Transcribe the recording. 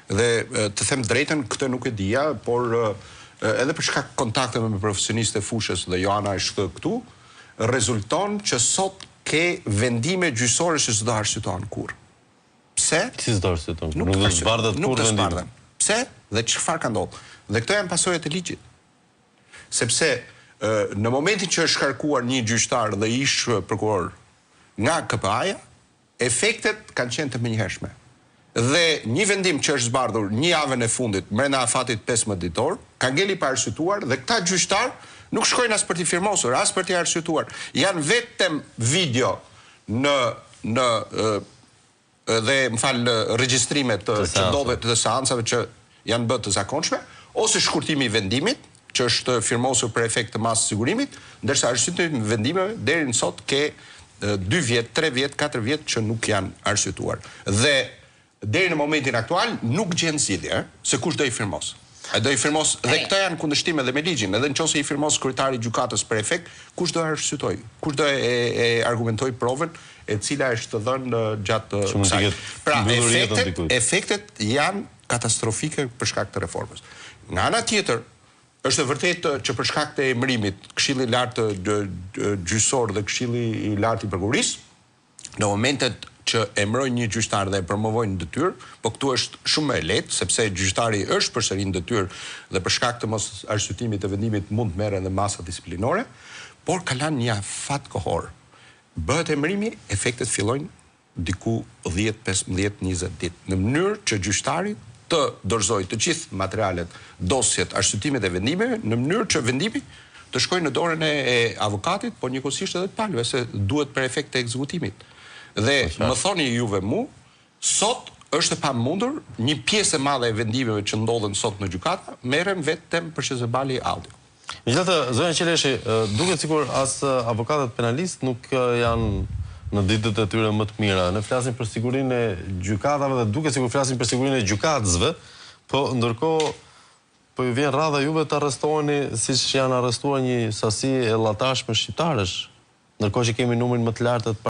Dhe të them drejtën, këtë nuk e dija, por edhe për shkak kontakteve me profesionistë e fushës dhe Joana është këtu, rezulton që sot ke vendime gjyqësore që s'do arsyetohen kurrë. Pse? Si s'do arsyeton? Nuk do zbardhet kurrë vendimi. Pse? Dhe çfarë ka ndodhur? Dhe këto janë pasojat e ligjit. Sepse në momentin që është shkarkuar një gjyqtar dhe ish prokuror nga KPA-ja, efektet kanë qenë të menjëhershme. Dhe një vendim që është zbardhur një javën e fundit brenda afatit 15 ditor, ka ngeli pa arsyetuar dhe këta gjyqtar nuk shkojnë as për t'i firmosur, as për t'i arsyetuar. Janë vetëm video dhe më fal regjistrimet që ndodhet të seancave që janë bërë të zakonshme, ose shkurtimi i vendimit, që është firmosur për efekt të masë sigurimit, ndërsa arsyetimi i vendimeve deri në sot ke 2 vjet, 3 vjet, 4 vjet që nuk janë arsyetuar. Dhe deri në momentin aktual nuk gjen zgjidhje, se kush do i firmos. Ai do i firmos dhe këto janë kundërshtime edhe me ligjin, edhe nëse i firmos kryetari i gjykatës për efekt, kush do arsyetoj? Kush do e argumentoj provën e cila është dhënë gjatë kësaj. Pra, efektet janë katastrofike për shkak të reformës. Nga ana tjetër, është e vërtetë që për shkak të emërimit, Këshilli i Lartë Gjyqësor dhe Këshilli i Lartë i Prokurorisë, në momentet që emërojnë një gjyqtar dhe e promovojnë në detyrë, po këtu është shumë e lehtë, sepse gjyqtari është përsëri në detyrë dhe për shkak të mos arsyetimit të vendimit mund të merren edhe masa disiplinore, por kalan një afat kohor. Bëhet emërimi, efektet fillojnë diku 10, 15, 20 ditë, në mënyrë që gjyqtari të dorëzoj të gjithë materialet, dosjet, arsyetimet e vendimeve, në mënyrë që vendimi të shkojnë në dorën e avokatit, por njëkohësisht edhe të palëve, se duhet për efekt të ekzekutimit. Dhe më thoni juve mu, sot është e pamundur, një pjesë e madhe e vendimeve që ndodhen sot në gjykata, merren vetëm për Shezebali audio. Megjithatë, zonja Qeleshi, duket sikur as avokatët penalist nuk janë në ditët e tyre më të mira. Ne flasim për sigurinë e gjykatave dhe duket sikur flasim për sigurinë e gjykatësve, po ndërkohë po ju vjen radha juve të arrestoheni siç janë arrestuar një sasi e llatash me shqiptarësh, ndërkohë që kemi numrin më të lartë të